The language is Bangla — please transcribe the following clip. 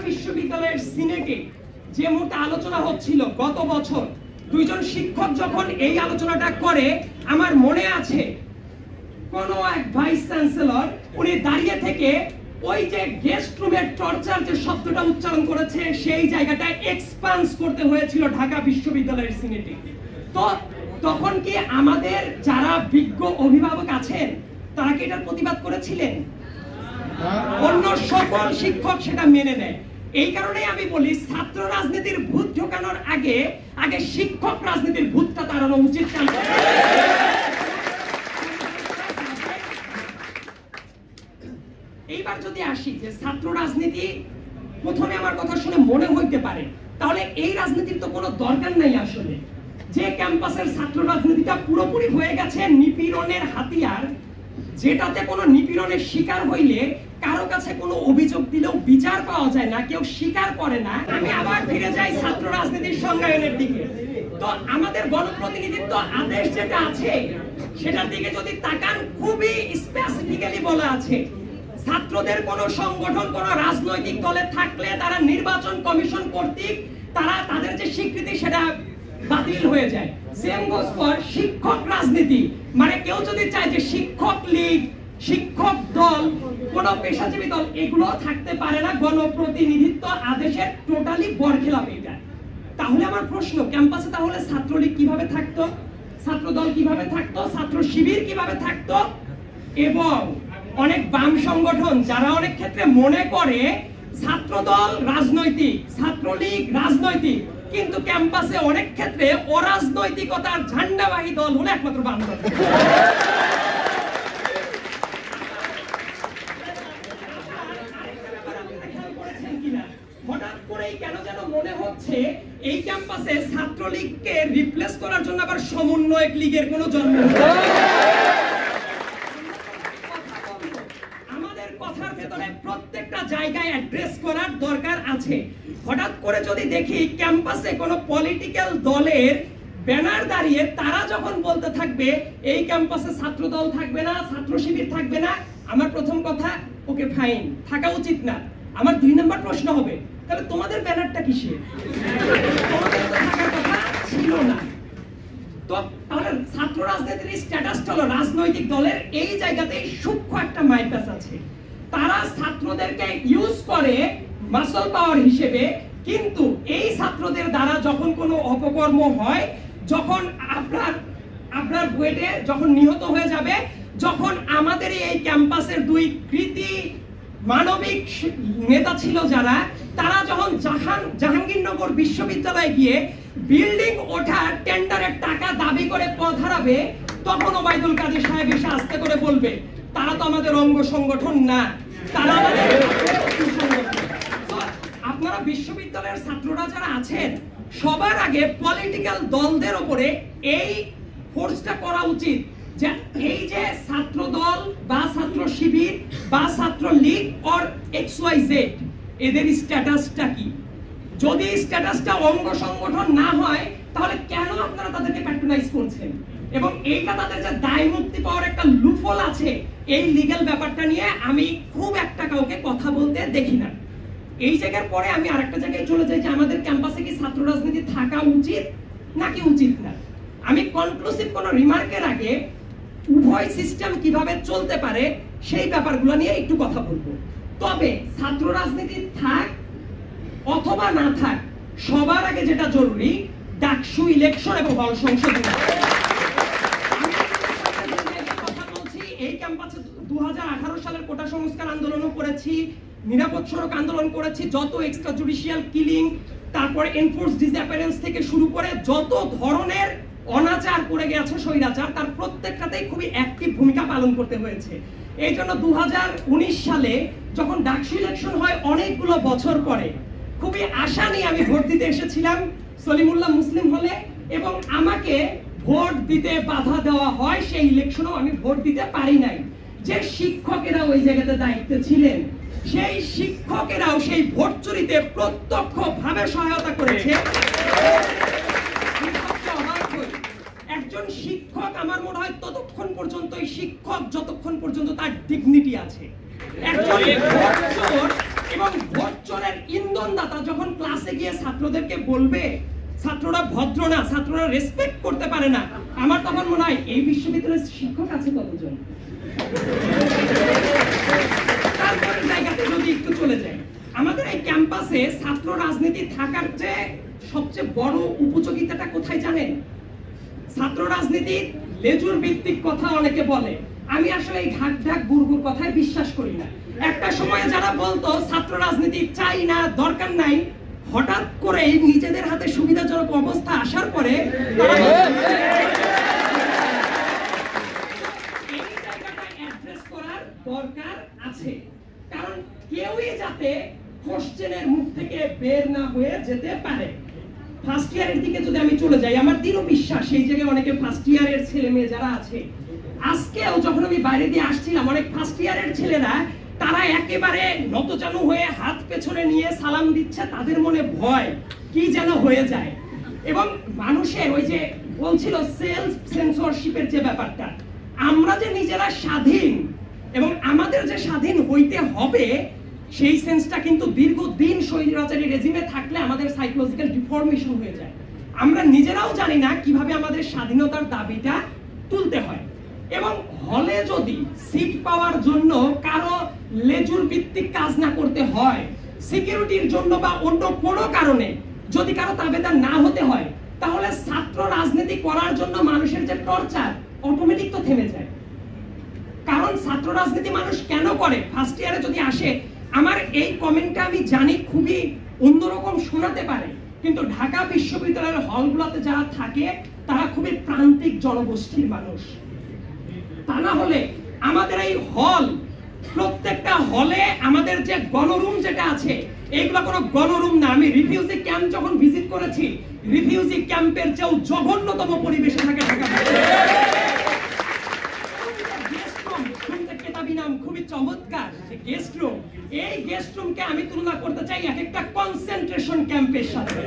বিশ্ববিদ্যালয়ের সিনেটে যে মুহূর্তে আলোচনা হচ্ছিল গত বছর, দুইজন শিক্ষক যখন এই আলোচনাটা করে, আমার মনে আছে কোন এক ভাইস চ্যান্সেলর উনি দাঁড়িয়ে থেকে ওই যে গেস্ট রুমের টর্চার যে শব্দটা উচ্চারণ করেছে সেই জায়গাটা এক্সপান্স করতে হয়েছিল ঢাকা বিশ্ববিদ্যালয়ের সিনেটে। তো তখন কি আমাদের যারা বিজ্ঞ অভিভাবক আছেন তারা কি এটার প্রতিবাদ করেছিলেন? অন্য সকল শিক্ষক সেটা মেনে নেয়। এই কারণে আমি বলি ছাত্র রাজনীতির ভূত ঢোকানোর আগে আগে শিক্ষক রাজনীতির ভূতটা তাড়ানো উচিত। এইবার যদি আসি যে ছাত্র রাজনীতি, প্রথমে আমার কথা শুনে মনে হইতে পারে তাহলে এই রাজনীতির তো কোনো দরকার নাই। আসলে যে ক্যাম্পাসের ছাত্র রাজনীতিটা পুরোপুরি হয়ে গেছে নিপীড়নের হাতিয়ার, যেটাতে কোনো নিপীড়নের শিকার হইলে কারো কাছে কোনো অভিযোগ দিলেও বিচার পাওয়া যায় না, কেউ স্বীকার করে না। আমি আবার ফিরে যাই ছাত্র রাজনীতির সংজ্ঞায়নের দিকে। তো আমাদের গণপ্রতিনিধিত্ব আদেশ যেটা আছে সেটার দিকে যদি তাকান, খুবই স্পেসিফিক্যালি বলা আছে ছাত্রদের কোন সংগঠন কোন রাজনৈতিক দলে থাকলে তারা নির্বাচন কমিশন কর্তৃক তারা তাদের যে স্বীকৃতি সেটা বাতিল হয়ে যায়। সেম গোস ফর শিক্ষক রাজনীতি, মানে কেউ যদি চায় যে শিক্ষক লীগ, শিক্ষক দল, কোন পেশাজীবী দল, এগুলো থাকতে পারে না। গণপ্রতিনিধিত্ব আদেশের টোটালি বরখেলাপ এটা। তাহলে আমার প্রশ্ন, ক্যাম্পাসে তাহলে ছাত্রলীগ কিভাবে থাকতো, ছাত্র দল কিভাবে থাকতো, ছাত্র শিবির কিভাবে থাকতো? এবং অনেক বাম সংগঠন যারা অনেক ক্ষেত্রে মনে করে ছাত্র দল রাজনৈতিক, ছাত্রলীগ রাজনৈতিক, কিন্তু ক্যাম্পাসে অনেক ক্ষেত্রে অরাজনৈতিকতার ঝান্ডাবাহী দল হলো একমাত্র বাম দল। হঠাৎ করেই কেন যেন মনে হচ্ছে এই ক্যাম্পাসে ছাত্রলীগকে রিপ্লেস করার জন্য আবার সমন্বয়ক লীগের কোনো জন্ম হয়েছে। আমাদের কথার ভেতরে প্রত্যেকটা জায়গায় অ্যাড্রেস করার দরকার আছে। হঠাৎ করে যদি দেখি ক্যাম্পাসে কোনো পলিটিক্যাল দলের ব্যানার দাঁড়িয়ে তারা যখন বলতে থাকবে এই ক্যাম্পাসে ছাত্র দল থাকবে না, ছাত্র শিবির থাকবে না, আমার প্রথম কথা ওকে ফাইন, থাকা উচিত না। আমার 2 নম্বর প্রশ্ন হবে, তাহলে তোমাদের ব্যানারটা কিসের? তোমাদের তো থাকার কথা ছিল না। তো তাহলে ছাত্র রাজনীতির স্ট্যাটাসটা হলো রাজনৈতিক দলের এই জায়গাতেই সূক্ষ্ম একটা মাইনাস আছে। তারা ছাত্রদেরকে ইউজ করে মাসল পাওয়ার হিসেবে, কিন্তু এই ছাত্রদের দ্বারা যখন কোনো অপকর্ম হয়, যখন আপনার বুয়েটে যখন নিহত হয়ে যাবে, যখন আমাদের এই ক্যাম্পাসের 2 কৃতি মানবিক নেতা ছিল যারা, তারা যখন জাহাঙ্গীরনগর বিশ্ববিদ্যালয়ে গিয়ে বিল্ডিং ওঠার টেন্ডারের টাকা দাবি করে পথ হারাবে, তখন ওবায়দুল কাদের সাহেব এসে আস্তে করে বলবে তারা তো আমাদের অঙ্গ সংগঠন না, তারা আমাদের সংগঠন। আপনারা বিশ্ববিদ্যালয়ের ছাত্ররা যারা আছেন, সবার আগে পলিটিক্যাল দলদের উপরে এই ফোর্সটা করা উচিত যে এই যে ছাত্র দল বা ছাত্র শিবির বা ছাত্র লীগ অর XYZ এদের স্ট্যাটাসটা কি। যদি স্ট্যাটাসটা অঙ্গ সংগঠন না হয় তাহলে কেন আপনারা তাদেরকে প্যাট্রোনাইজ করছেন? এবং এইটা তাদের যে দায় মুক্তি পাওয়ার একটা লুফল আছে, এই লিগ্যাল ব্যাপারটা নিয়ে আমি খুব একটা কাউকে কথা বলতে দেখি না। এই জায়গার পরে আমি আরেকটা জায়গায় চলে যাই যে আমাদের ক্যাম্পাসে কি ছাত্র রাজনীতি থাকা উচিত নাকি উচিত না। আমি কনক্লুসিভ কোনো রিমার্কের আগে উভয় সিস্টেম কিভাবে চলতে পারে সেই ব্যাপারগুলো নিয়ে একটু কথা বলবো। তবে ছাত্র রাজনীতি থাক অথবা না থাক, সবার আগে যেটা জরুরি ডাকসু ইলেকশন এবং হল সংশোধন। কথা বলছি, এই ক্যাম্পাসে 2018 সালের কোটা সংস্কার আন্দোলনও করেছি, নিরাপদ সড়ক আন্দোলন করেছি, যত এক্সট্রা জুডিশিয়াল কিলিং, তারপরে এনফোর্স ডিসঅ্যাপিয়ারেন্স থেকে শুরু করে যত ধরনের অনাচার করে গেছে স্বৈরাচার, তার প্রত্যেকটাতেই খুবই অ্যাক্টিভ ভূমিকা পালন করতে হয়েছে। এই জন্য 2019 সালে যখন ডাকসু ইলেকশন হয় অনেকগুলো বছর পরে, খুবই আশা নিয়ে আমি ভোট দিতে এসেছিলাম সলিমুল্লাহ মুসলিম হলে, এবং আমাকে ভোট দিতে বাধা দেওয়া হয়। সেই ইলেকশনেও আমি ভোট দিতে পারি নাই। যে শিক্ষকেরা ওই জায়গাতে দায়িত্বে ছিলেন, সেই শিক্ষকেরাও সেই ভোট চুরিতে প্রত্যক্ষভাবে সহায়তা করেছে। একজন শিক্ষক আমার মনে হয় ততক্ষণ পর্যন্ত শিক্ষক যতক্ষণ পর্যন্ত তার ডিগনিটি আছে। একজন ভোট চোর এবং ভোট চোরের ইন্ধন বেতনদাতা যখন ক্লাসে গিয়ে ছাত্রদেরকে বলবে ছাত্ররা ভদ্র না, ছাত্ররা রেসপেক্ট করতে পারে না, আমার তখন মনে হয় এই বিশ্ববিদ্যালয়ের শিক্ষক আছে কতজন? তারপরের জায়গাতে যদি একটু চলে যায়, আমাদের এই ক্যাম্পাসে ছাত্র রাজনীতি থাকার চেয়ে সবচেয়ে বড় উপযোগিতাটা কোথায় জানেন? ছাত্র রাজনীতি লেজুর ভিত্তিক কথা অনেকে বলে, আমি আসলে এই ঢাক ঢাক গুড়গুড় কথায় বিশ্বাস করি না। একটা সময়ে যারা বলতো ছাত্র রাজনীতি চাই না, দরকার নাই, হঠাৎ করে নিজেদের হাতে সুবিধাজনক অবস্থা আসার পরে তারা এই জায়গাটা অ্যাড্রেস করার দরকার আছে। কারণ কেউই যাতে কোশ্চেনের মুখ থেকে বের না হয়ে যেতে পারে। ফার্স্ট ইয়ারের দিকে যদি আমি চলে যাই, আমার দৃঢ় বিশ্বাস সেই জায়গায় অনেকে ফার্স্ট ইয়ারের ছেলে মেয়ে যারা আছে, আজকেও যখন আমি বাইরে দিয়ে আসছিলাম, অনেক ফার্স্ট ইয়ারের ছেলেরা তারা একেবারে নতজানু হয়ে হাত পেছনে নিয়ে সালাম দিচ্ছে, তাদের মনে ভয় কি যেন হয়ে যায়। এবং মানুষের ওই যে বলছিল সেলফ সেন্সরশিপের যে ব্যাপারটা, আমরা যে নিজেরা স্বাধীন এবং আমাদের যে স্বাধীন হইতে হবে, সেই সেন্সটা কিন্তু দীর্ঘদিন স্বৈরাচারী রেজিমে থাকলে আমাদের সাইকোলজিক্যাল ডিফরমেশন হয়ে যায়। আমরা নিজেরাও জানি না কিভাবে আমাদের স্বাধীনতার দাবিটা তুলতে হয়। এবং হলে যদি সিট পাওয়ার জন্য কারো লেজুর ভিত্তিক কাজ না করতে হয়, সিকিউরিটির জন্য বা অন্য কোনো কারণে যদি কারো তাবেদার না হতে হয়, তাহলে ছাত্র রাজনীতি করার জন্য মানুষের যে টর্চার অটোমেটিক তো থেমে যায়। কারণ ছাত্র রাজনীতি মানুষ কেন করে? ফার্স্ট ইয়ারে যদি আসে, আমার এই কমেন্টটা আমি জানি খুবই অন্যরকম শোনাতে পারে, কিন্তু ঢাকা বিশ্ববিদ্যালয়ের হলগুলোতে যারা থাকে তারা খুবই প্রান্তিক জনগোষ্ঠীর মানুষ। তা না হলে আমাদের এই হল, প্রত্যেকটা হলে আমাদের যে গণরুম যেটা আছে, এইগুলো কোনো গণরুম না। আমি রিফিউজি ক্যাম্প যখন ভিজিট করেছি, রিফিউজি ক্যাম্পের চেয়েও জঘন্যতম পরিবেশে থাকে ঢাকা। খুবই চমৎকার গেস্ট রুম, এই গেস্ট রুমকে আমি তুলনা করতে চাই এক একটা কনসেন্ট্রেশন ক্যাম্পের সাথে।